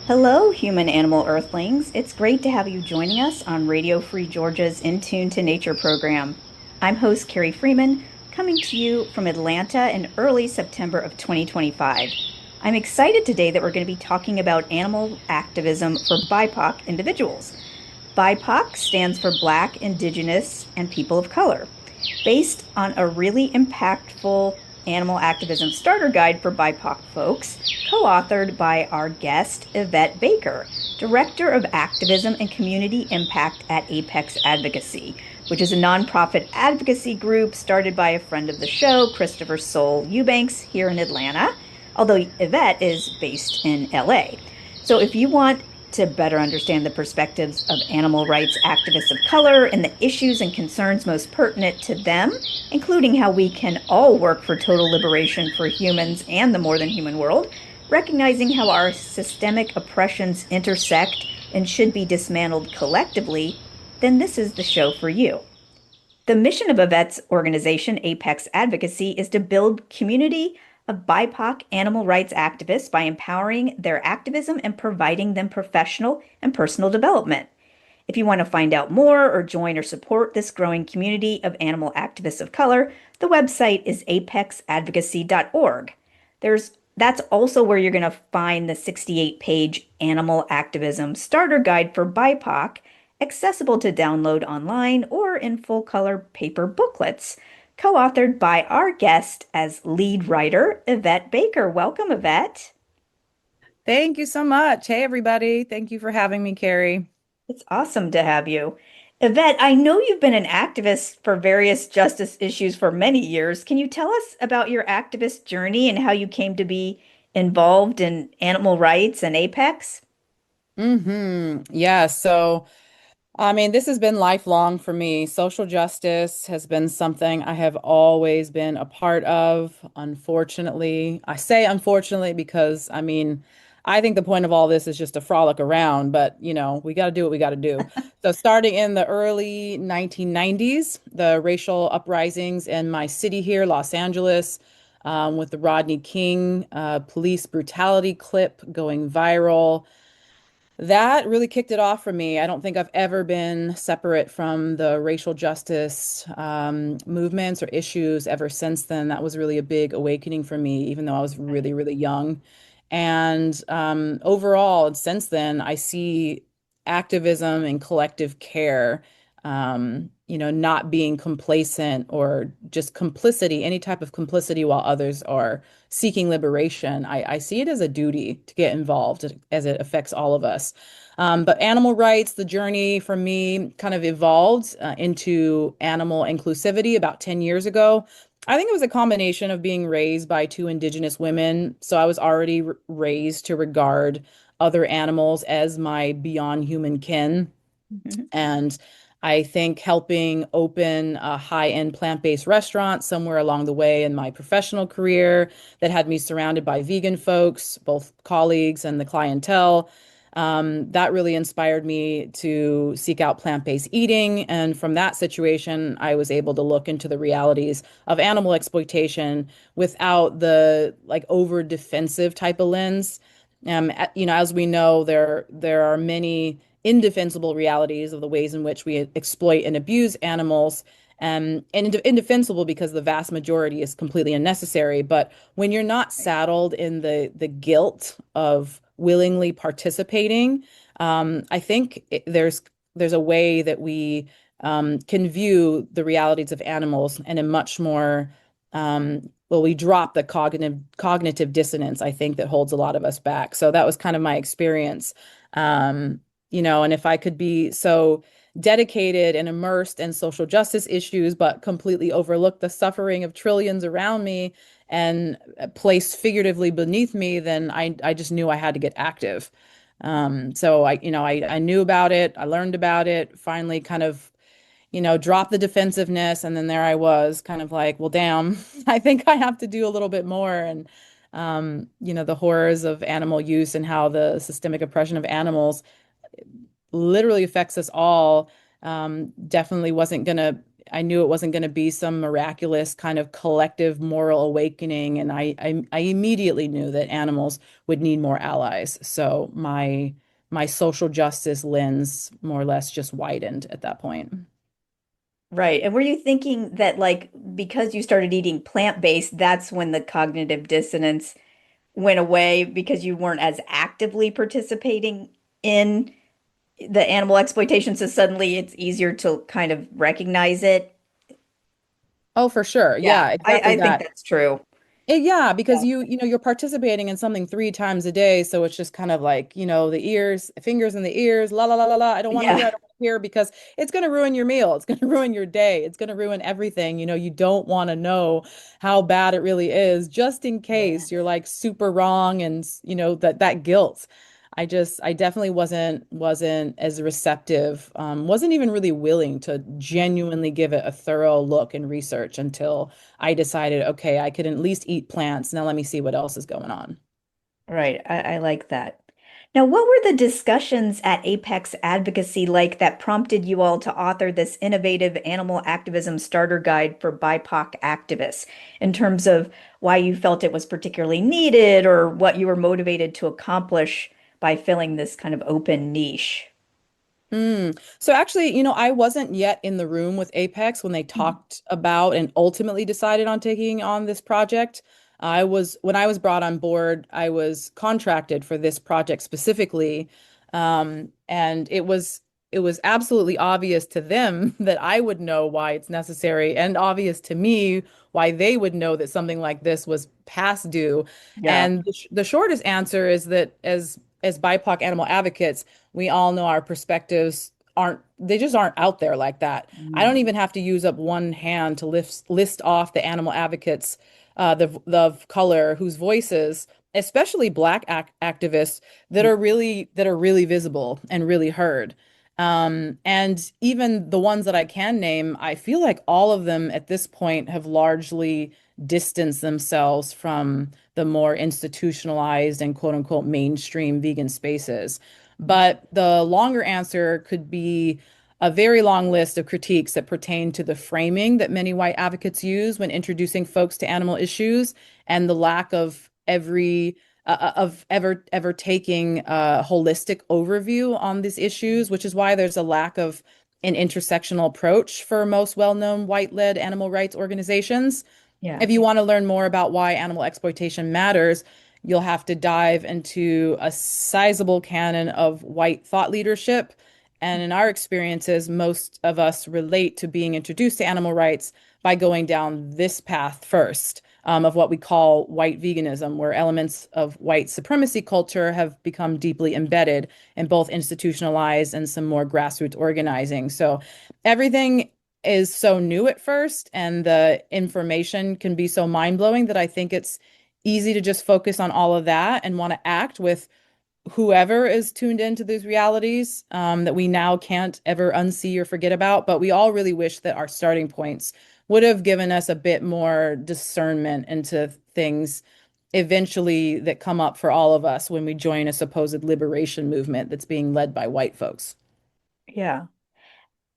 Hello, human animal earthlings. It's great to have you joining us on Radio Free Georgia's In Tune to Nature program. I'm host Carrie Freeman, coming to you from Atlanta in early September of 2025. I'm excited today that we're going to be talking about animal activism for BIPOC individuals. BIPOC stands for Black, Indigenous, and People of Color, based on a really impactful animal activism starter guide for BIPOC folks, co-authored by our guest, Yvette Baker, Director of Activism and Community Impact at Apex Advocacy, which is a nonprofit advocacy group started by a friend of the show, Christopher Soul Eubanks, here in Atlanta, although Yvette is based in LA. So if you want to better understand the perspectives of animal rights activists of color and the issues and concerns most pertinent to them, including how we can all work for total liberation for humans and the more than human world, recognizing how our systemic oppressions intersect and should be dismantled collectively, then this is the show for you. The mission of Yvette's organization, Apex Advocacy, is to build community of BIPOC animal rights activists by empowering their activism and providing them professional and personal development. If you want to find out more or join or support this growing community of animal activists of color, the website is apexadvocacy.org. That's also where you're going to find the 68-page Animal Activism Starter Guide for BIPOC, accessible to download online or in full color paper booklets, co-authored by our guest as lead writer, Yvette Baker. Welcome, Yvette. Thank you so much. Hey, everybody. Thank you for having me, Carrie. It's awesome to have you. Yvette, I know you've been an activist for various justice issues for many years. Can you tell us about your activist journey and how you came to be involved in animal rights and Apex? Yeah. So, this has been lifelong for me. Social justice has been something I have always been a part of. Unfortunately, I say unfortunately because, I think the point of all this is just to frolic around, but we got to do what we got to do. So, starting in the early 1990s, the racial uprisings in my city here, Los Angeles, with the Rodney King police brutality clip going viral. That really kicked it off for me. I don't think I've ever been separate from the racial justice movements or issues ever since then. That was really a big awakening for me, even though I was really, really young. And overall, since then, I see activism and collective care, not being complacent or just complicity, any type of complicity while others are seeking liberation. I see it as a duty to get involved as it affects all of us. But animal rights, the journey for me kind of evolved into animal inclusivity about 10 years ago. I think it was a combination of being raised by two indigenous women. So I was already raised to regard other animals as my beyond human kin. Mhm. And I think helping open a high-end plant-based restaurant somewhere along the way in my professional career that had me surrounded by vegan folks, both colleagues and the clientele, that really inspired me to seek out plant-based eating. And from that situation, I was able to look into the realities of animal exploitation without the like over defensive type of lens. As we know, there are many indefensible realities of the ways in which we exploit and abuse animals. And indefensible because the vast majority is completely unnecessary. But when you're not saddled in the guilt of willingly participating, I think there's a way that we can view the realities of animals in a much more we drop the cognitive dissonance, I think, that holds a lot of us back. So that was kind of my experience. And if I could be so dedicated and immersed in social justice issues, but completely overlook the suffering of trillions around me and placed figuratively beneath me, then I just knew I had to get active. So I knew about it, I learned about it, finally kind of drop the defensiveness. And then there I was kind of like, well, damn, I think I have to do a little bit more. And, the horrors of animal use and how the systemic oppression of animals literally affects us all. Definitely wasn't going to I knew it wasn't going to be some miraculous kind of collective moral awakening, and I immediately knew that animals would need more allies. So my social justice lens more or less just widened at that point. Right. And were you thinking that, like, because you started eating plant-based, that's when the cognitive dissonance went away because you weren't as actively participating in the animal exploitation, so suddenly it's easier to kind of recognize it? Oh, for sure. Yeah, Yeah, exactly I think that. that's true. Yeah, because Yeah. you're participating in something 3 times a day, so it's just kind of like, the ears, fingers in the ears, la la la la la. I don't want to hear, I Yeah. don't want to hear because it's going to ruin your meal. It's going to ruin your day. It's going to ruin everything. You don't want to know how bad it really is, just in Yeah. case you're like super wrong and that guilt. I definitely wasn't as receptive, wasn't even really willing to genuinely give it a thorough look and research until I decided, okay, I could at least eat plants. Now let me see what else is going on. Right. I like that. Now, what were the discussions at Apex Advocacy like that prompted you all to author this innovative animal activism starter guide for BIPOC activists in terms of why you felt it was particularly needed or what you were motivated to accomplish by filling this kind of open niche? So actually, I wasn't yet in the room with Apex when they talked about and ultimately decided on taking on this project. When I was brought on board, I was contracted for this project specifically. And it was absolutely obvious to them that I would know why it's necessary, and obvious to me why they would know that something like this was past due. Yeah. And the shortest answer is that as BIPOC animal advocates, we all know our perspectives aren't out there like that. I don't Mm. even have to use up one hand to list off the animal advocates, the color whose voices, especially Black activists, that are really visible and really heard. And even the ones that I can name, I feel like all of them at this point have largely distanced themselves from the more institutionalized and quote unquote mainstream vegan spaces. But the longer answer could be a very long list of critiques that pertain to the framing that many white advocates use when introducing folks to animal issues, and the lack of ever taking a holistic overview on these issues, which is why there's a lack of an intersectional approach for most well-known white-led animal rights organizations. Yeah. If you want to learn more about why animal exploitation matters, you'll have to dive into a sizable canon of white thought leadership. And in our experiences, most of us relate to being introduced to animal rights by going down this path first, of what we call white veganism, where elements of white supremacy culture have become deeply embedded in both institutionalized and some more grassroots organizing. So everything is so new at first, and the information can be so mind-blowing that I think it's easy to just focus on all of that and want to act with whoever is tuned into these realities, that we now can't ever unsee or forget about. But we all really wish that our starting points would have given us a bit more discernment into things eventually that come up for all of us when we join a supposed liberation movement that's being led by white folks. Yeah.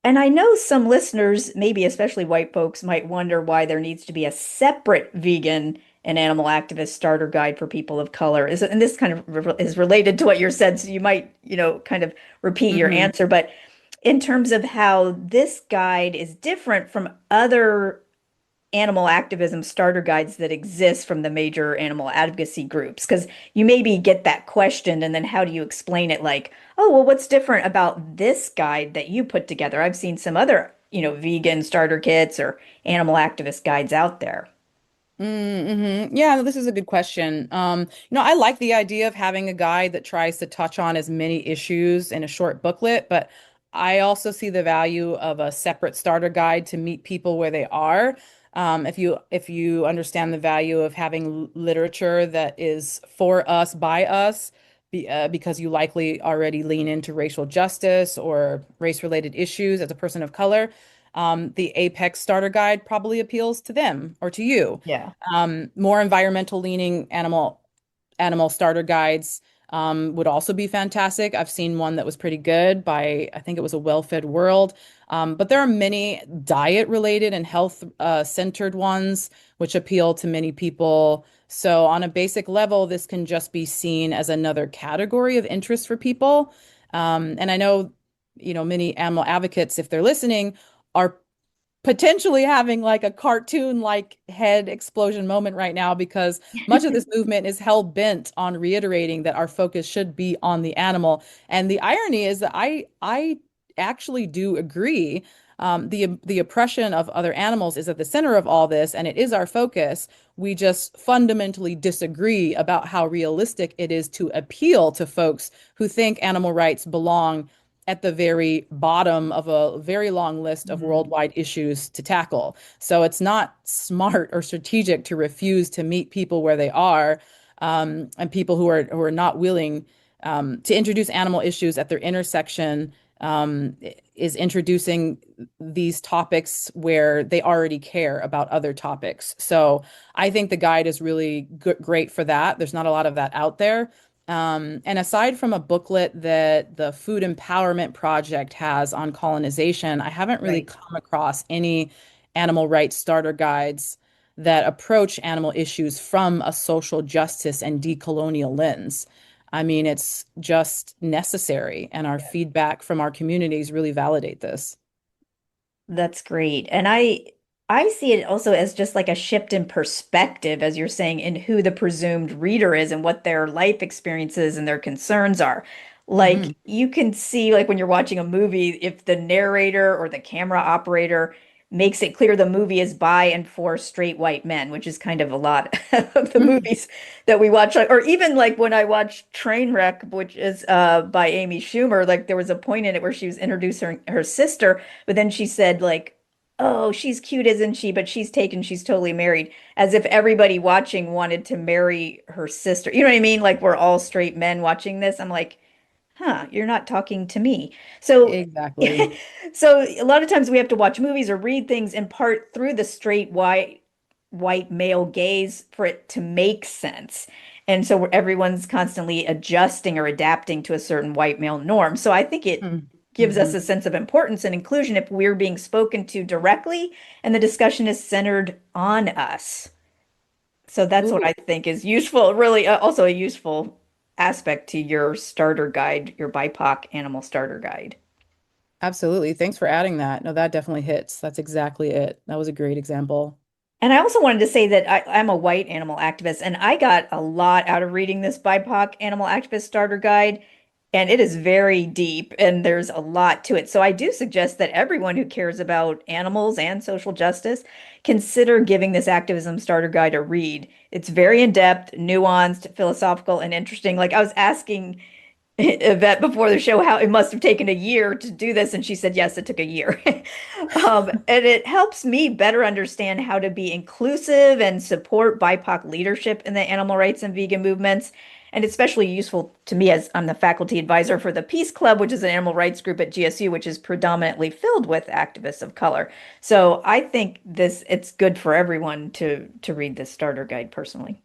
And I know some listeners, maybe especially white folks, might wonder why there needs to be a separate vegan and animal activist starter guide for people of color. And this kind of is related to what you said, so you might, kind of repeat your Hmm. answer. But in terms of how this guide is different from other animal activism starter guides that exist from the major animal advocacy groups, because you maybe get that question and then how do you explain it, like, oh well, what's different about this guide that you put together? I've seen some other, vegan starter kits or animal activist guides out there. Yeah, no, this is a good question. I like the idea of having a guide that tries to touch on as many issues in a short booklet, but I also see the value of a separate starter guide to meet people where they are. If you understand the value of having literature that is for us, by us, because you likely already lean into racial justice or race-related issues as a person of color, the Apex Starter Guide probably appeals to them or to you. Yeah. More environmental leaning animal starter guides would also be fantastic. I've seen one that was pretty good by, I think it was A Well-Fed World. But there are many diet related and health centered ones which appeal to many people. So, on a basic level, this can just be seen as another category of interest for people. And I know, many animal advocates, if they're listening, are potentially having like a cartoon like head explosion moment right now because much of this movement is hell bent on reiterating that our focus should be on the animal. And the irony is that I actually do agree. The oppression of other animals is at the center of all this, and it is our focus. We just fundamentally disagree about how realistic it is to appeal to folks who think animal rights belong at the very bottom of a very long list of Mhm. worldwide issues to tackle. So it's not smart or strategic to refuse to meet people where they are, and people who are not willing to introduce animal issues at their intersection is introducing these topics where they already care about other topics. So I think the guide is really great for that. There's not a lot of that out there. And aside from a booklet that the Food Empowerment Project has on colonization, I haven't really Right. come across any animal rights starter guides that approach animal issues from a social justice and decolonial lens. I mean, it's just necessary, and our feedback from our communities really validate this. That's great. And I see it also as just like a shift in perspective, as you're saying, in who the presumed reader is and what their life experiences and their concerns are. Like Mhm. you can see, like when you're watching a movie, if the narrator or the camera operator makes it clear the movie is by and for straight white men, which is kind of a lot of the movies that we watch, or even like when I watched Trainwreck, which is by Amy Schumer, like there was a point in it where she was introducing her sister, but then she said like, "Oh, she's cute, isn't she? But she's taken, she's totally married," as if everybody watching wanted to marry her sister. You know what I mean? Like we're all straight men watching this. I'm like, huh, you're not talking to me. So, Exactly. so a lot of times we have to watch movies or read things in part through the straight white male gaze for it to make sense. And so everyone's constantly adjusting or adapting to a certain white male norm. So I think it gives us a Mm-hmm. sense of importance and inclusion if we're being spoken to directly and the discussion is centered on us. So that's what Ooh, I think is useful, really, also a useful aspect to your starter guide, your BIPOC animal starter guide. absolutely. Thanks for adding that. No, that definitely hits. That's exactly it. That was a great example. And I also wanted to say that I'm a white animal activist, and I got a lot out of reading this BIPOC animal activist starter guide, and it is very deep, and there's a lot to it. So I do suggest that everyone who cares about animals and social justice consider giving this activism starter guide a read. It's very in-depth, nuanced, philosophical, and interesting. Like I was asking Yvette before the show how it must have taken a year to do this, and she said, yes, it took a year. And it helps me better understand how to be inclusive and support BIPOC leadership in the animal rights and vegan movements. And it's especially useful to me as I'm the faculty advisor for the Peace Club, which is an animal rights group at GSU, which is predominantly filled with activists of color. So I think it's good for everyone to read this starter guide personally.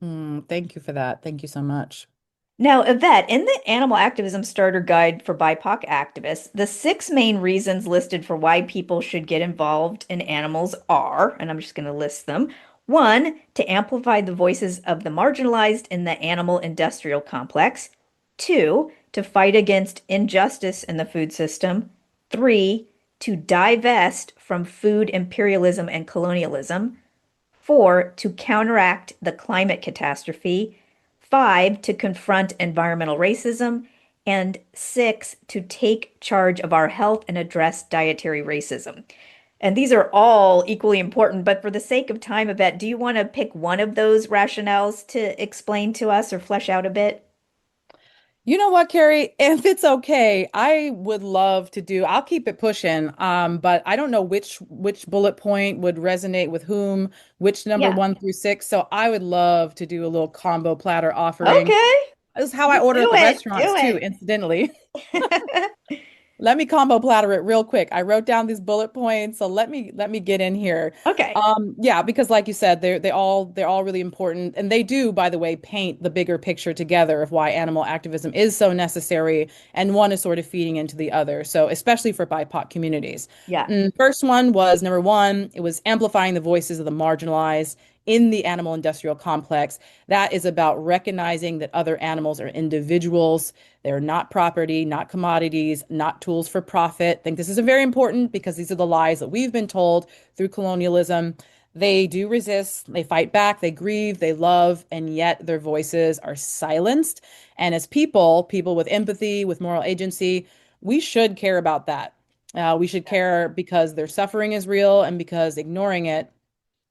Thank you for that. Thank you so much. Now, Yvette, in the Animal Activism Starter Guide for BIPOC activists, the six main reasons listed for why people should get involved in animals are, and I'm just going to list them. One, to amplify the voices of the marginalized in the animal industrial complex. Two, to fight against injustice in the food system. Three, to divest from food imperialism and colonialism. Four, to counteract the climate catastrophe. Five, to confront environmental racism. And six, to take charge of our health and address dietary racism. And these are all equally important, but for the sake of time, Yvette, do you want to pick one of those rationales to explain to us or flesh out a bit? You know what, Carrie? If it's okay, I would love to do, I'll keep it pushing. But I don't know which bullet point would resonate with whom, which number Yeah. 1 through 6. So I would love to do a little combo platter offering. Okay. This is how I You order at do the it. restaurants Do too, incidentally. it. Let me combo platter it real quick. I wrote down these bullet points, so let me get in here. Okay. Yeah, because like you said, they're all really important, and they do, by the way, paint the bigger picture together of why animal activism is so necessary, and one is sort of feeding into the other. So especially for BIPOC communities. Yeah. First one was number one, it was amplifying the voices of the marginalized in the animal industrial complex. That is about recognizing that other animals are individuals. They're not property, not commodities, not tools for profit. I think this is very important because these are the lies that we've been told through colonialism. They do resist, they fight back, they grieve, they love, and yet their voices are silenced. And as people with empathy, with moral agency, we should care about that. We should care because their suffering is real and because ignoring it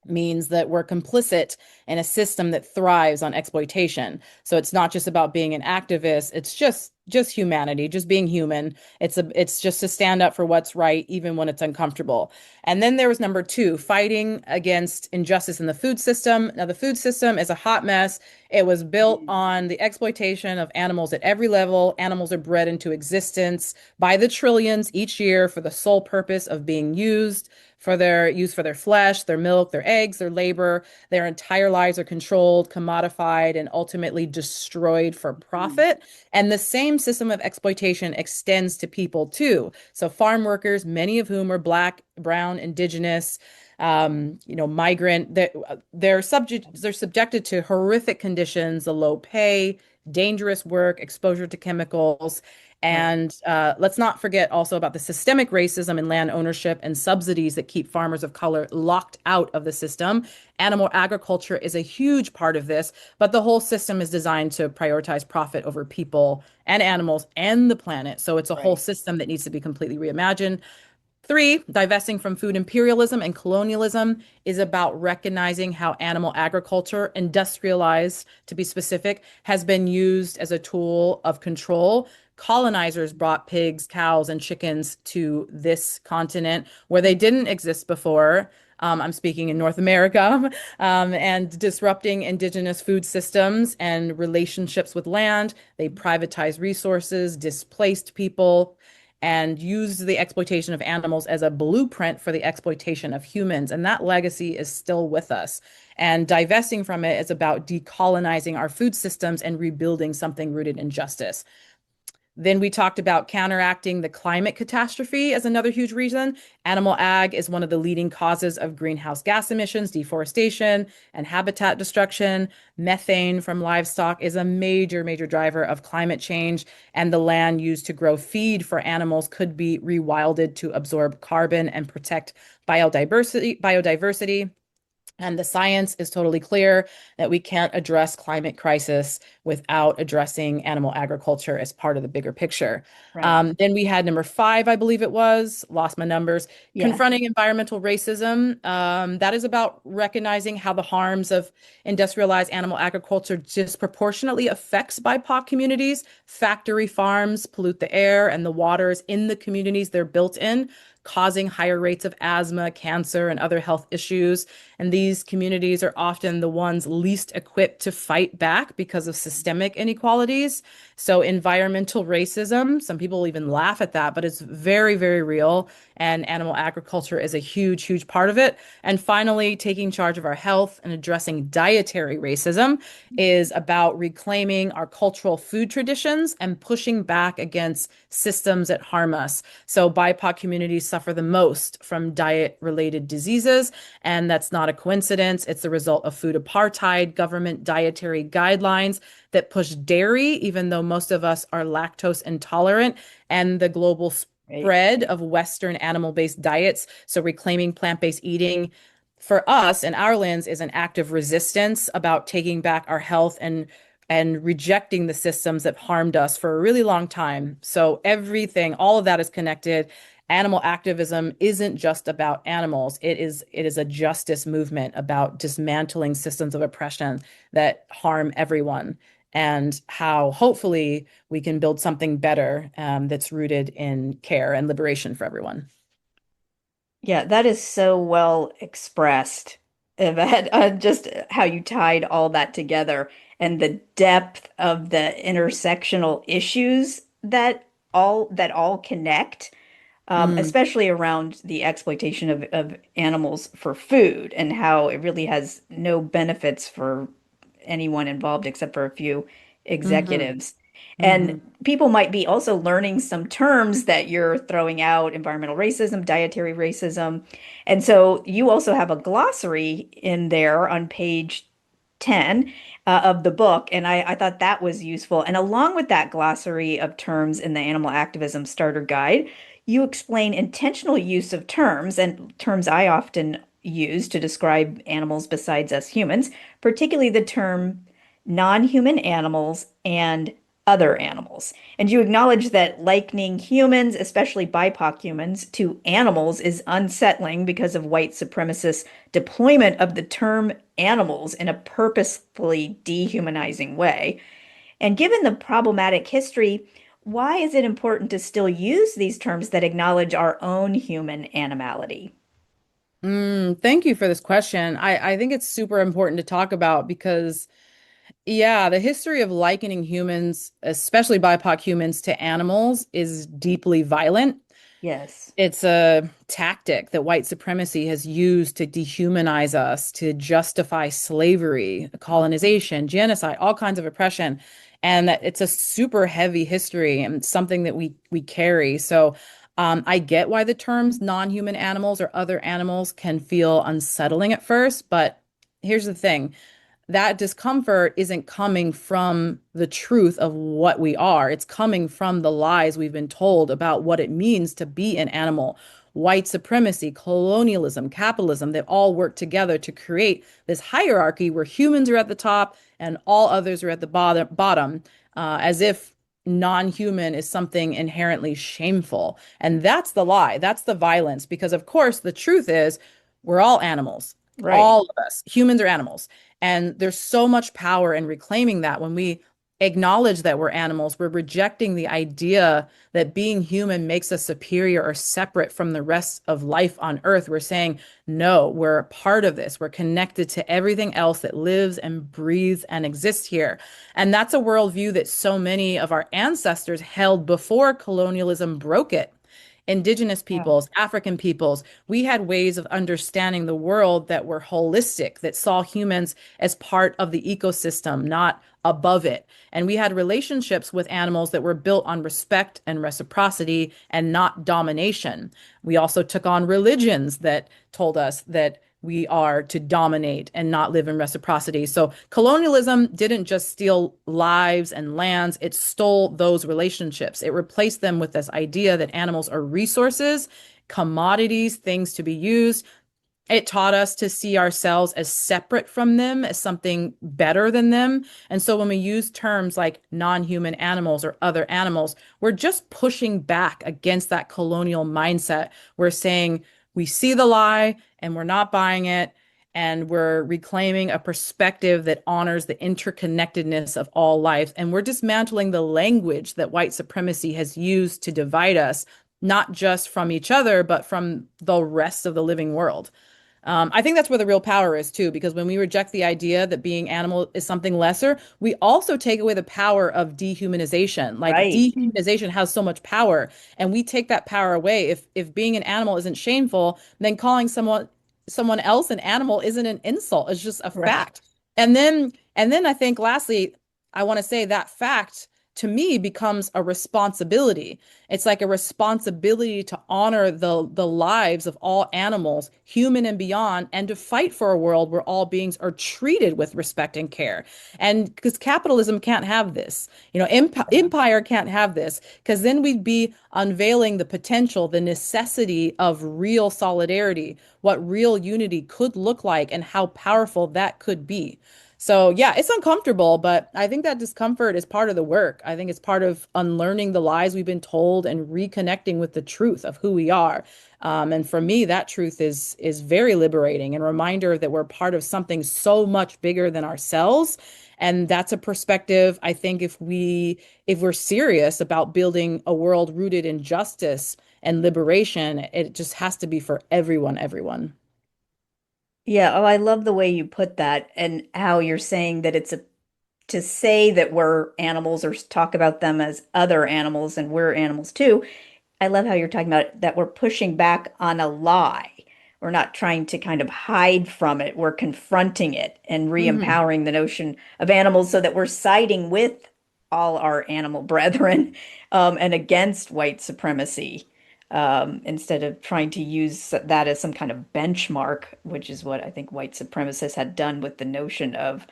means that we're complicit in a system that thrives on exploitation. So it's not just about being an activist, it's just humanity, just being human. It's just to stand up for what's right even when it's uncomfortable. And then there was number two, fighting against injustice in the food system. Now the food system is a hot mess. It was built on the exploitation of animals at every level. Animals are bred into existence by the trillions each year for the sole purpose of being used for their flesh, their milk, their eggs, their labor. Their entire lives are controlled, commodified, and ultimately destroyed for Mm. profit. And the same system of exploitation extends to people too. So farm workers, many of whom are Black, brown, indigenous, migrant, they're subjected to horrific conditions, the low pay, dangerous work, exposure to chemicals. Right. And let's not forget also about the systemic racism in land ownership and subsidies that keep farmers of color locked out of the system. Animal agriculture is a huge part of this, but the whole system is designed to prioritize profit over people and animals and the planet. So it's a whole Right. system that needs to be completely reimagined. Three, divesting from food imperialism and colonialism is about recognizing how animal agriculture, industrialized to be specific, has been used as a tool of control. Colonizers brought pigs, cows, and chickens to this continent where they didn't exist before. I'm speaking in North America, and disrupting indigenous food systems and relationships with land. They privatized resources, displaced people, and used the exploitation of animals as a blueprint for the exploitation of humans. And that legacy is still with us. And divesting from it is about decolonizing our food systems and rebuilding something rooted in justice. Then we talked about counteracting the climate catastrophe as another huge reason. Animal ag is one of the leading causes of greenhouse gas emissions, deforestation, and habitat destruction. Methane from livestock is a major, major driver of climate change, and the land used to grow feed for animals could be rewilded to absorb carbon and protect biodiversity. And the science is totally clear that we can't address climate crisis without addressing animal agriculture as part of the bigger picture. Right. Then we had number five, I believe it was, lost my numbers, Yeah. confronting environmental racism. That is about recognizing how the harms of industrialized animal agriculture disproportionately affects BIPOC communities. Factory farms pollute the air and the waters in the communities they're built in, causing higher rates of asthma, cancer, and other health issues. And these communities are often the ones least equipped to fight back because of systemic inequalities. So, environmental racism, some people even laugh at that, but it's very, very real. And animal agriculture is a huge, huge part of it. And finally, taking charge of our health and addressing dietary racism is about reclaiming our cultural food traditions and pushing back against systems that harm us. So, BIPOC communities suffer the most from diet related diseases, and that's not a coincidence. It's the result of food apartheid, government dietary guidelines that push dairy, even though most of us are lactose intolerant, and the global Right. spread of Western animal-based diets. So reclaiming plant-based eating for us in our lens is an act of resistance about taking back our health and rejecting the systems that harmed us for a really long time. So everything, all of that is connected. Animal activism isn't just about animals. It is a justice movement about dismantling systems of oppression that harm everyone, and how hopefully we can build something better, that's rooted in care and liberation for everyone. Yeah, that is so well expressed, Yvette. Just how you tied all that together and the depth of the intersectional issues that all connect, Mm, especially around the exploitation of animals for food and how it really has no benefits for anyone involved except for a few hmm executives. And hmm people might be also learning some terms that you're throwing out, environmental racism, dietary racism. And so you also have a glossary in there on page 10 of the book. And I thought that was useful. And along with that glossary of terms in the Animal Activism Starter Guide, you explain intentional use of terms and terms I often use to describe animals besides us humans, particularly the term non-human animals and other animals. And you acknowledge that likening humans, especially BIPOC humans, to animals is unsettling because of white supremacist deployment of the term animals in a purposefully dehumanizing way. And given the problematic history, why is it important to still use these terms that acknowledge our own human animality? Thank you for this question. I think it's super important to talk about because, yeah, the history of likening humans, especially BIPOC humans, to animals is deeply violent. Yes. It's a tactic that white supremacy has used to dehumanize us, to justify slavery, colonization, genocide, all kinds of oppression. And that it's a super heavy history and something that we carry. So I get why the terms non-human animals or other animals can feel unsettling at first, but here's the thing that discomfort isn't coming from the truth of what we are. It's coming from the lies we've been told about what it means to be an animal. White supremacy, colonialism, capitalism, they all work together to create this hierarchy where humans are at the top and all others are at the bottom, as if non-human is something inherently shameful. And that's the lie. That's the violence. Because, of course, the truth is we're all animals. Right. All of us, humans are animals. And there's so much power in reclaiming that when we acknowledge that we're animals, we're rejecting the idea that being human makes us superior or separate from the rest of life on Earth. We're saying, no, we're a part of this. We're connected to everything else that lives and breathes and exists here. And that's a worldview that so many of our ancestors held before colonialism broke it. Indigenous Yeah. peoples, African peoples, we had ways of understanding the world that were holistic, that saw humans as part of the ecosystem, not above it. And we had relationships with animals that were built on respect and reciprocity and not domination. We also took on religions that told us that we are to dominate and not live in reciprocity. So colonialism didn't just steal lives and lands, it stole those relationships. It replaced them with this idea that animals are resources, commodities, things to be used. It taught us to see ourselves as separate from them, as something better than them. And so when we use terms like non-human animals or other animals, we're just pushing back against that colonial mindset. We're saying we see the lie and we're not buying it. And we're reclaiming a perspective that honors the interconnectedness of all life. And we're dismantling the language that white supremacy has used to divide us, not just from each other, but from the rest of the living world. I think that's where the real power is too, because when we reject the idea that being animal is something lesser, we also take away the power of dehumanization. Like Right. dehumanization has so much power, and we take that power away. If being an animal isn't shameful, then calling someone else an animal isn't an insult. It's just a Right. fact. And then I think lastly, I want to say that fact to me becomes a responsibility. It's like a responsibility to honor the lives of all animals, human and beyond, and to fight for a world where all beings are treated with respect and care. And because capitalism can't have this, empire can't have this, because then we'd be unveiling the potential, the necessity of real solidarity, what real unity could look like, and how powerful that could be. So yeah, it's uncomfortable, but I think that discomfort is part of the work. I think it's part of unlearning the lies we've been told and reconnecting with the truth of who we are. And for me, that truth is very liberating and a reminder that we're part of something so much bigger than ourselves. And that's a perspective, I think, if we're serious about building a world rooted in justice and liberation, it just has to be for everyone, everyone. Yeah. Oh, I love the way you put that and how you're saying that it's a to say that we're animals or talk about them as other animals and we're animals too. I love how you're talking about that we're pushing back on a lie. We're not trying to kind of hide from it. We're confronting it and Hmm. re-empowering the notion of animals so that we're siding with all our animal brethren and against white supremacy instead of trying to use that as some kind of benchmark, which is what I think white supremacists had done with the notion of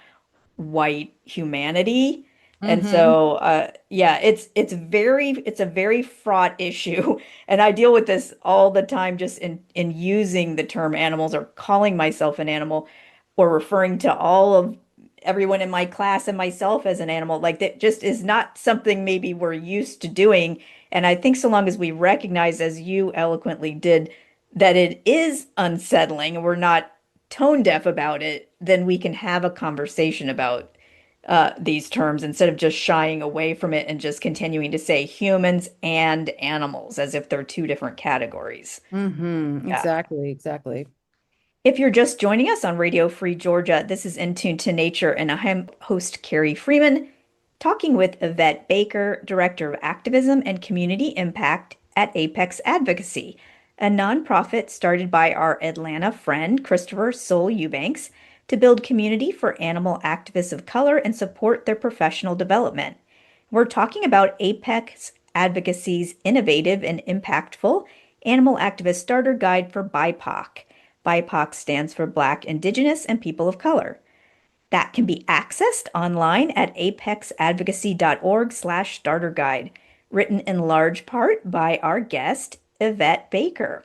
white humanity. And Hmm. so yeah, it's a very fraught issue. And I deal with this all the time just in using the term animals or calling myself an animal or referring to all of everyone in my class and myself as an animal. Like that just is not something maybe we're used to doing. And I think so long as we recognize, as you eloquently did, that it is unsettling and we're not tone deaf about it, then we can have a conversation about these terms instead of just shying away from it and just continuing to say humans and animals as if they're two different categories. Yeah. Exactly, exactly. If you're just joining us on Radio Free Georgia, this is In Tune to Nature, and I'm host Carrie Freeman, talking with Yvette Baker, Director of Activism and Community Impact at Apex Advocacy, a nonprofit started by our Atlanta friend Christopher Soul Eubanks to build community for animal activists of color and support their professional development. We're talking about Apex Advocacy's innovative and impactful Animal Activist Starter Guide for BIPOC. BIPOC stands for Black, Indigenous, and People of Color. That can be accessed online at apexadvocacy.org/starter guide, written in large part by our guest, Yvette Baker.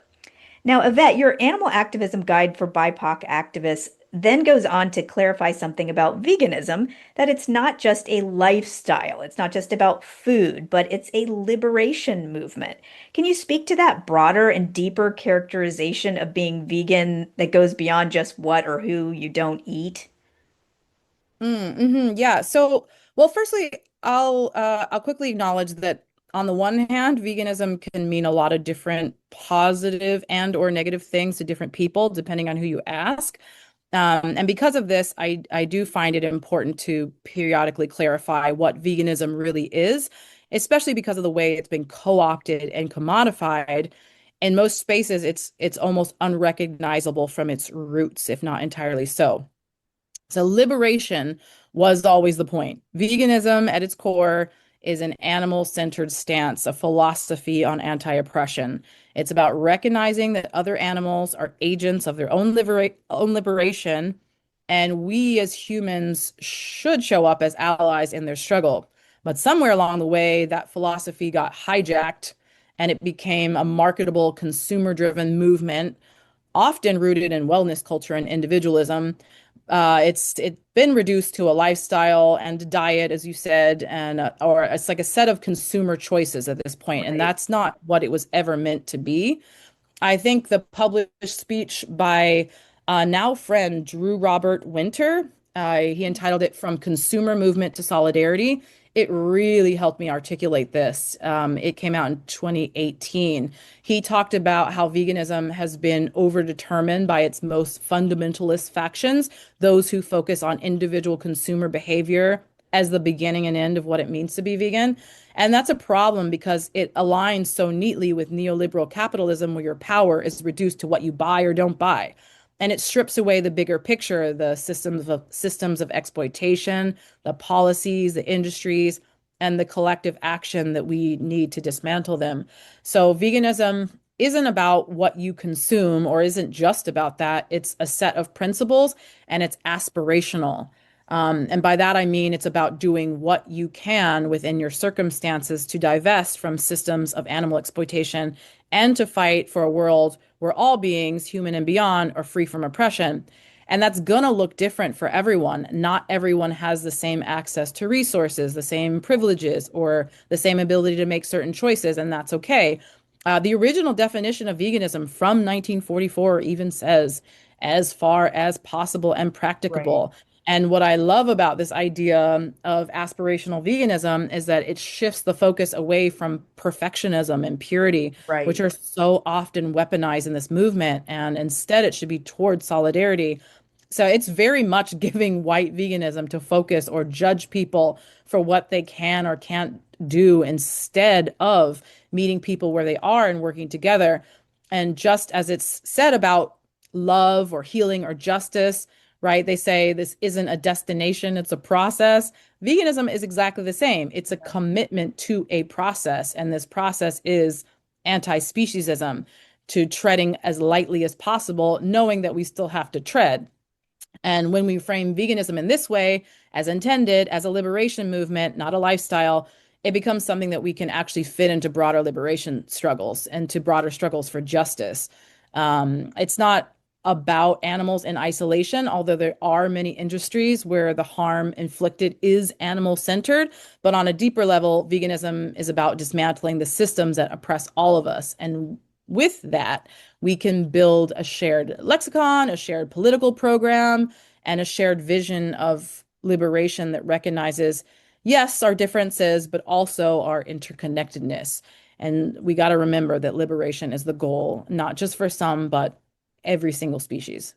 Now, Yvette, your animal activism guide for BIPOC activists then goes on to clarify something about veganism, that it's not just a lifestyle, it's not just about food, but it's a liberation movement. Can you speak to that broader and deeper characterization of being vegan that goes beyond just what or who you don't eat? Yeah. So, well, firstly, I'll quickly acknowledge that on the one hand, veganism can mean a lot of different positive and or negative things to different people, depending on who you ask. And because of this, I do find it important to periodically clarify what veganism really is, especially because of the way it's been co-opted and commodified. In most spaces, it's almost unrecognizable from its roots, if not entirely so. So liberation was always the point. Veganism at its core is an animal-centered stance, a philosophy on anti-oppression. It's about recognizing that other animals are agents of their own liberation, and we as humans should show up as allies in their struggle. But somewhere along the way, that philosophy got hijacked and it became a marketable, consumer-driven movement, often rooted in wellness culture and individualism. It's been reduced to a lifestyle and diet, as you said, and or it's like a set of consumer choices at this point, and Right. that's not what it was ever meant to be. I think the published speech by now friend Drew Robert Winter, he entitled it From Consumer Movement to Solidarity. It really helped me articulate this. It came out in 2018. He talked about how veganism has been overdetermined by its most fundamentalist factions, those who focus on individual consumer behavior as the beginning and end of what it means to be vegan. And that's a problem because it aligns so neatly with neoliberal capitalism, where your power is reduced to what you buy or don't buy. And it strips away the bigger picture, the systems of exploitation, the policies, the industries, and the collective action that we need to dismantle them. So veganism isn't about what you consume or isn't just about that. It's a set of principles and it's aspirational. And by that, I mean it's about doing what you can within your circumstances to divest from systems of animal exploitation and to fight for a world where all beings, human and beyond, are free from oppression. And that's going to look different for everyone. Not everyone has the same access to resources, the same privileges, or the same ability to make certain choices, and that's okay. The original definition of veganism from 1944 even says, as far as possible and Right. practicable. And what I love about this idea of aspirational veganism is that it shifts the focus away from perfectionism and purity, which Right. are so often weaponized in this movement. And instead, it should be toward solidarity. So it's very much giving white veganism to focus or judge people for what they can or can't do instead of meeting people where they are and working together. And just as it's said about love or healing or justice, right? They say this isn't a destination, it's a process. Veganism is exactly the same. It's a commitment to a process, and this process is anti-speciesism, to treading as lightly as possible, knowing that we still have to tread. And when we frame veganism in this way, as intended, as a liberation movement, not a lifestyle, it becomes something that we can actually fit into broader liberation struggles and to broader struggles for justice. It's not about animals in isolation, although there are many industries where the harm inflicted is animal centered. But on a deeper level, veganism is about dismantling the systems that oppress all of us. And with that, we can build a shared lexicon, a shared political program, and a shared vision of liberation that recognizes, yes, our differences, but also our interconnectedness. And we got to remember that liberation is the goal, not just for some, but every single species.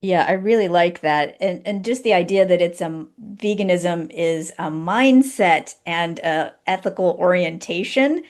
Yeah, I really like that. And just the idea that it's veganism is a mindset and a ethical orientation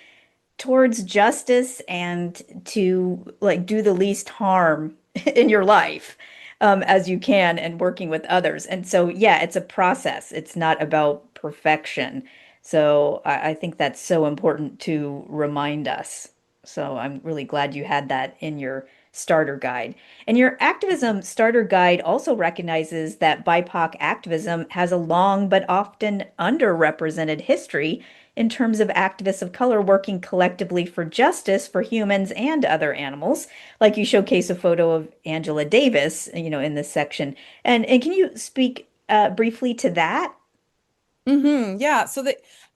towards justice and to like do the least harm in your life as you can and working with others. And so, yeah, it's a process. It's not about perfection. So I think that's so important to remind us. So I'm really glad you had that in your starter guide. And your activism starter guide also recognizes that BIPOC activism has a long but often underrepresented history in terms of activists of color working collectively for justice for humans and other animals. Like you showcase a photo of Angela Davis, in this section. And can you speak briefly to that? Yeah.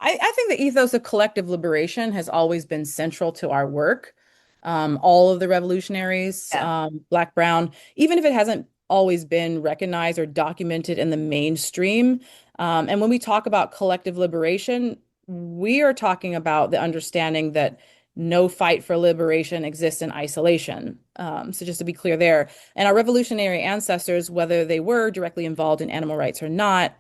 I think the ethos of collective liberation has always been central to our work. All of the revolutionaries, Yeah, Black, Brown, even if it hasn't always been recognized or documented in the mainstream. And when we talk about collective liberation, we are talking about the understanding that no fight for liberation exists in isolation. So just to be clear there. And our revolutionary ancestors, whether they were directly involved in animal rights or not,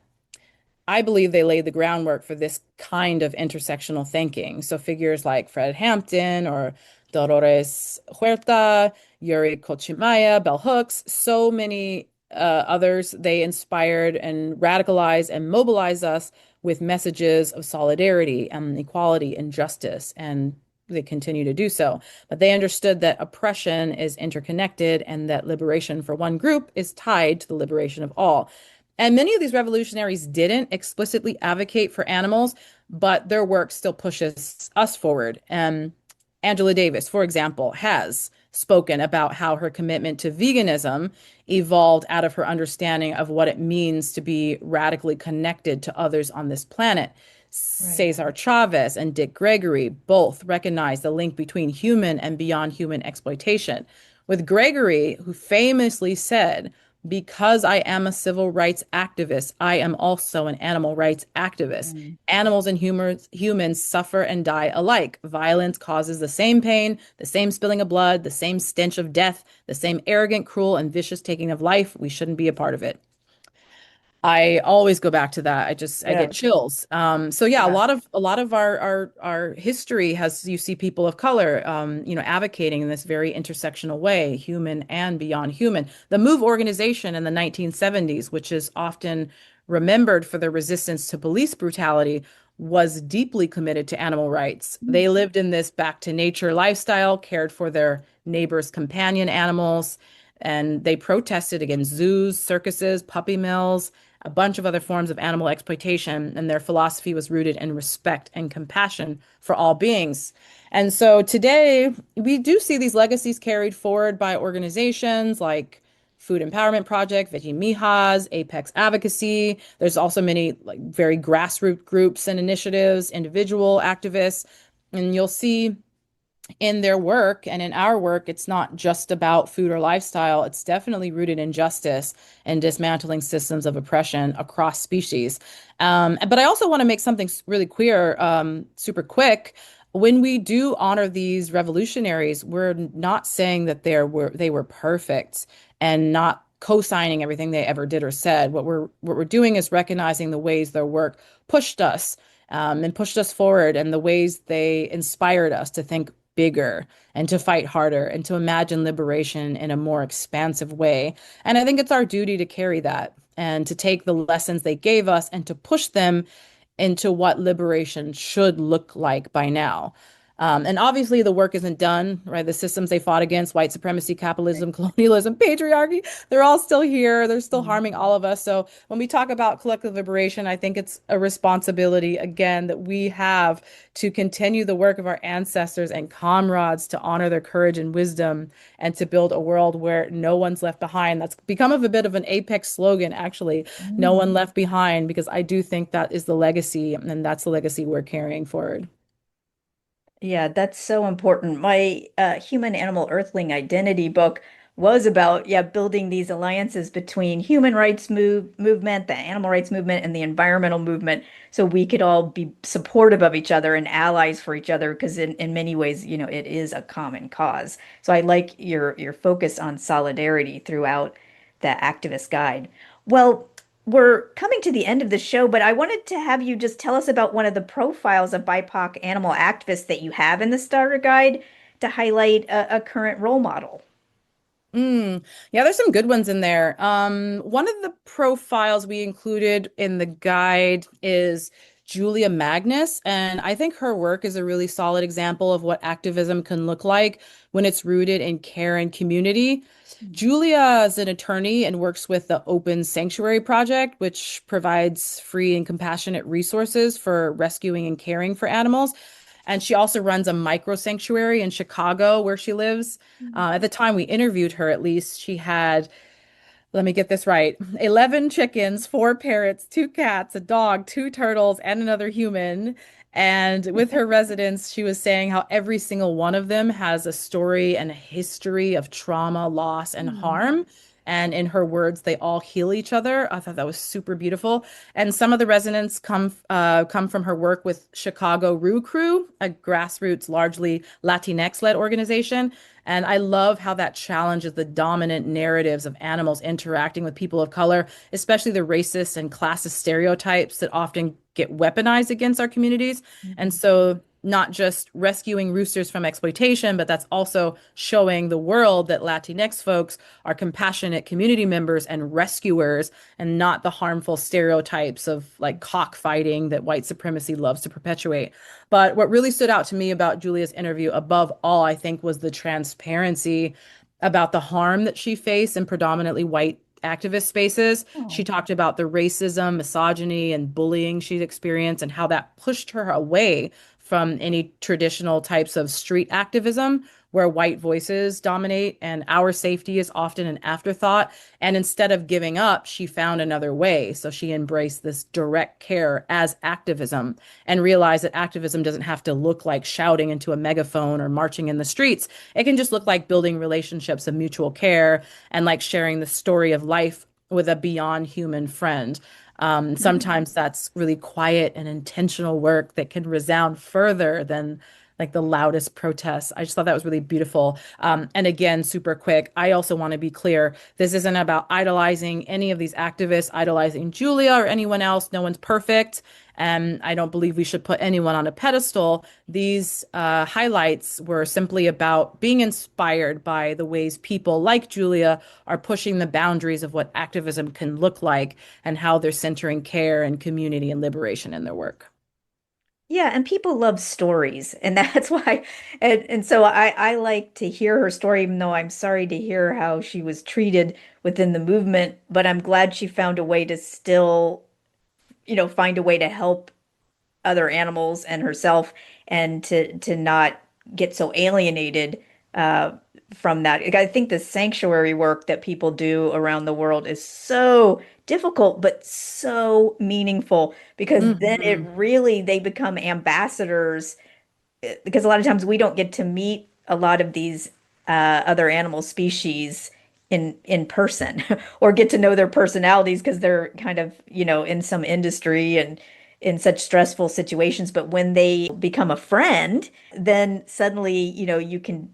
I believe they laid the groundwork for this kind of intersectional thinking. So figures like Fred Hampton or Dolores Huerta, Yuri Kochimaya, Bell Hooks, so many others, they inspired and radicalized and mobilized us with messages of solidarity and equality and justice. And they continue to do so. But they understood that oppression is interconnected and that liberation for one group is tied to the liberation of all. And many of these revolutionaries didn't explicitly advocate for animals, but their work still pushes us forward. And Angela Davis, for example, has spoken about how her commitment to veganism evolved out of her understanding of what it means to be radically connected to others on this planet. right. Cesar Chavez and Dick Gregory both recognized the link between human and beyond human exploitation. With Gregory, who famously said, because I am a civil rights activist, I am also an animal rights activist. Mm. Animals and humans suffer and die alike. Violence causes the same pain, the same spilling of blood, the same stench of death, the same arrogant, cruel, and vicious taking of life. We shouldn't be a part of it. I always go back to that. I Yeah, get chills. So yeah, yeah. a lot of our history has, you see people of color, advocating in this very intersectional way, human and beyond human. The MOVE organization in the 1970s, which is often remembered for their resistance to police brutality, was deeply committed to animal rights. They lived in this back to nature lifestyle, cared for their neighbors' companion animals, and they protested against zoos, circuses, puppy mills, a bunch of other forms of animal exploitation, and their philosophy was rooted in respect and compassion for all beings. And so today, we do see these legacies carried forward by organizations like Food Empowerment Project, Veggie Mijas, Apex Advocacy. There's also many like very grassroots groups and initiatives, individual activists, and you'll see in their work and in our work, it's not just about food or lifestyle. It's definitely rooted in justice and dismantling systems of oppression across species. But I also want to make something really clear, super quick. When we do honor these revolutionaries, we're not saying that they were perfect. and not co-signing everything they ever did or said. What we're doing is recognizing the ways their work pushed us and pushed us forward, and the ways they inspired us to think bigger and to fight harder and to imagine liberation in a more expansive way. And I think it's our duty to carry that and to take the lessons they gave us and to push them into what liberation should look like by now. And obviously, the work isn't done, right? The systems they fought against, white supremacy, capitalism, colonialism, patriarchy, they're all still here. They're still harming all of us. So when we talk about collective liberation, I think it's a responsibility, again, that we have to continue the work of our ancestors and comrades to honor their courage and wisdom and to build a world where no one's left behind. That's become of a bit of an apex slogan, actually, no Mm. one left behind, because I do think that is the legacy, and that's the legacy we're carrying forward. Yeah, that's so important. My Human Animal Earthling Identity book was about, yeah, building these alliances between human rights movement, the animal rights movement, and the environmental movement, so we could all be supportive of each other and allies for each other, because in many ways, it is a common cause. So I like your focus on solidarity throughout the activist guide. Well, we're coming to the end of the show, but I wanted to have you just tell us about one of the profiles of BIPOC animal activists that you have in the starter guide to highlight a current role model. Yeah, there's some good ones in there. One of the profiles we included in the guide is Julia Magnus, and I think her work is a really solid example of what activism can look like when it's rooted in care and community. Julia is an attorney and works with the Open Sanctuary Project, which provides free and compassionate resources for rescuing and caring for animals. And she also runs a micro sanctuary in Chicago where she lives. At the time we interviewed her, at least, she had, let me get this right, 11 chickens, four parrots, two cats, a dog, two turtles, and another human. And with her residents, she was saying how every single one of them has a story and a history of trauma, loss, and Hmm. harm. And in her words, they all heal each other. I thought that was super beautiful. And some of the residents come from her work with Chicago Roo Crew, a grassroots, largely Latinx-led organization. And I love how that challenges the dominant narratives of animals interacting with people of color, especially the racist and classist stereotypes that often get weaponized against our communities. And Mhm. so, not just rescuing roosters from exploitation, but that's also showing the world that Latinx folks are compassionate community members and rescuers, and not the harmful stereotypes of like cockfighting that white supremacy loves to perpetuate. But what really stood out to me about Julia's interview, above all, I think, was the transparency about the harm that she faced in predominantly white activist spaces. She Oh. talked about the racism, misogyny, and bullying she'd experienced and how that pushed her away from any traditional types of street activism where white voices dominate and our safety is often an afterthought. And instead of giving up, she found another way. So she embraced this direct care as activism and realized that activism doesn't have to look like shouting into a megaphone or marching in the streets. It can just look like building relationships of mutual care and like sharing the story of life with a beyond human friend. Sometimes that's really quiet and intentional work that can resound further than like the loudest protests. I just thought that was really beautiful. And again, super quick, I also want to be clear, this isn't about idolizing any of these activists, idolizing Julia or anyone else. No one's perfect. And I don't believe we should put anyone on a pedestal. These highlights were simply about being inspired by the ways people like Julia are pushing the boundaries of what activism can look like and how they're centering care and community and liberation in their work. Yeah, and people love stories, and that's why, and so I like to hear her story, even though I'm sorry to hear how she was treated within the movement, but I'm glad she found a way to still, find a way to help other animals and herself, and to not get so alienated uh, from that. Like, I think the sanctuary work that people do around the world is so difficult, but so meaningful, because then it Mhm. really they become ambassadors, because a lot of times we don't get to meet a lot of these other animal species in person or get to know their personalities, because they're kind of, in some industry and in such stressful situations. But when they become a friend, then suddenly, you can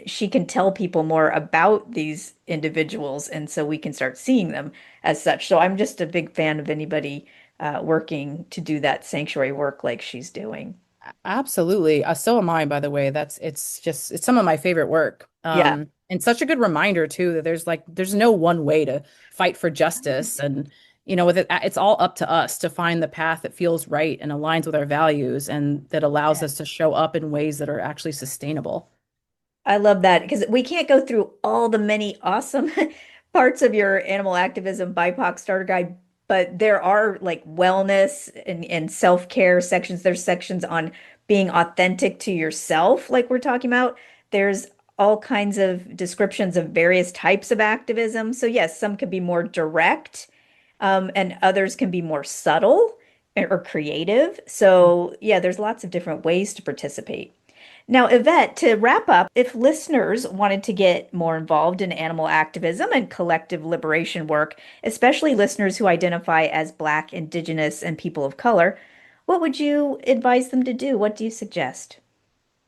she can tell people more about these individuals, and so we can start seeing them as such. So I'm just a big fan of anybody working to do that sanctuary work like she's doing. Absolutely. So am I, by the way. It's some of my favorite work. Yeah. And such a good reminder too that there's no one way to fight for justice. And with it's all up to us to find the path that feels right and aligns with our values and that allows us to show up in ways that are actually sustainable. I love that because we can't go through all the many awesome parts of your animal activism BIPOC starter guide, but there are like wellness and self-care sections. There's sections on being authentic to yourself, like we're talking about. There's all kinds of descriptions of various types of activism. So yes, some can be more direct, and others can be more subtle or creative. So yeah, there's lots of different ways to participate. Now, Yvette, to wrap up, if listeners wanted to get more involved in animal activism and collective liberation work, especially listeners who identify as Black, Indigenous, and people of color, what would you advise them to do? What do you suggest?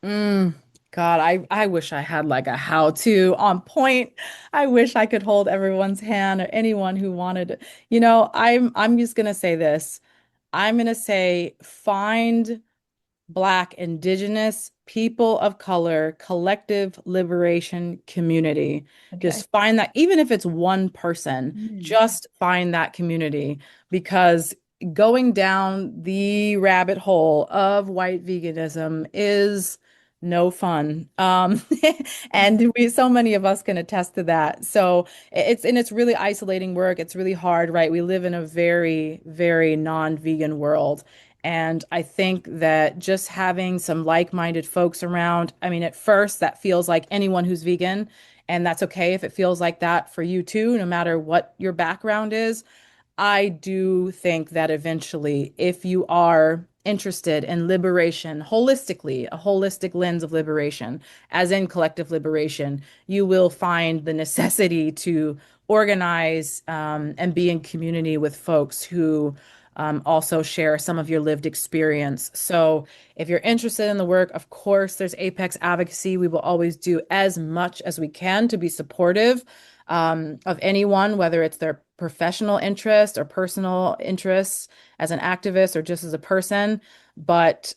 Mm, God, I wish I had like a how-to on point. I wish I could hold everyone's hand or anyone who wanted it. I'm just gonna say this. I'm gonna say find Black, Indigenous, people of color, collective liberation community. Okay. Just find that, even if it's one person, Mm. just find that community because going down the rabbit hole of white veganism is no fun. And so many of us can attest to that. So it's really isolating work. It's really hard, right? We live in a very, very non-vegan world. And I think that just having some like-minded folks around, I mean, at first that feels like anyone who's vegan, and that's okay if it feels like that for you too, no matter what your background is. I do think that eventually, if you are interested in liberation holistically, a holistic lens of liberation, as in collective liberation, you will find the necessity to organize and be in community with folks who also share some of your lived experience. So, if you're interested in the work, of course, there's Apex Advocacy. We will always do as much as we can to be supportive of anyone, whether it's their professional interest or personal interests as an activist or just as a person. But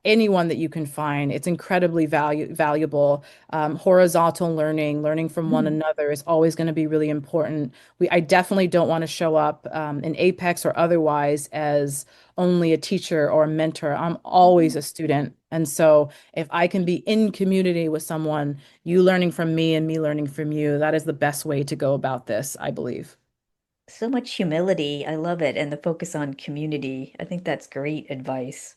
anyone that you can find, it's incredibly valuable. Horizontal learning from one Mm. another is always going to be really important. I definitely don't want to show up in Apex or otherwise as only a teacher or a mentor. I'm always a student. And so if I can be in community with someone, you learning from me and me learning from you, that is the best way to go about this, I believe. So much humility. I love it. And the focus on community. I think that's great advice.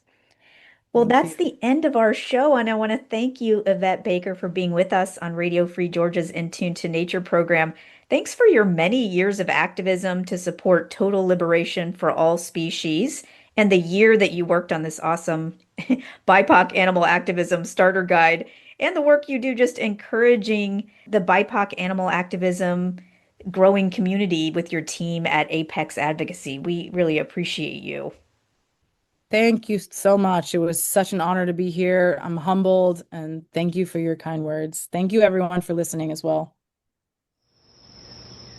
Well, Thank you. that's the end of our show, and I want to thank you, Yvette Baker, for being with us on Radio Free Georgia's In Tune to Nature program. Thanks for your many years of activism to support total liberation for all species, and the year that you worked on this awesome BIPOC animal activism starter guide, and the work you do just encouraging the BIPOC animal activism growing community with your team at Apex Advocacy. We really appreciate you. Thank you so much. It was such an honor to be here. I'm humbled and thank you for your kind words. Thank you, everyone, for listening as well.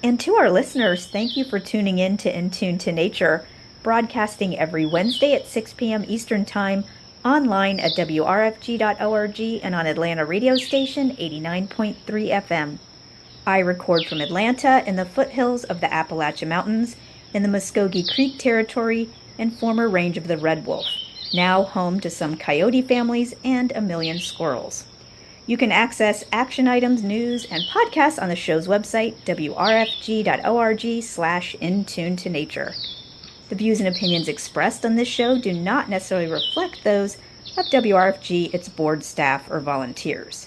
And to our listeners, thank you for tuning in to In Tune to Nature, broadcasting every Wednesday at 6 p.m. Eastern Time, online at wrfg.org and on Atlanta radio station 89.3 FM. I record from Atlanta in the foothills of the Appalachian Mountains, in the Muskogee Creek territory, and former range of the red wolf, now home to some coyote families and a million squirrels. You can access action items, news, and podcasts on the show's website, wrfg.org/intune-to-nature. The views and opinions expressed on this show do not necessarily reflect those of WRFG, its board staff, or volunteers.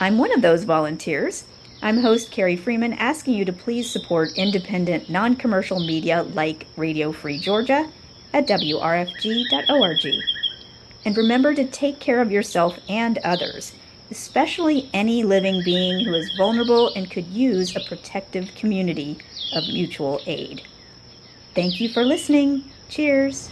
I'm one of those volunteers. I'm host Carrie Freeman, asking you to please support independent, non-commercial media like Radio Free Georgia at wrfg.org. And remember to take care of yourself and others, especially any living being who is vulnerable and could use a protective community of mutual aid. Thank you for listening. Cheers.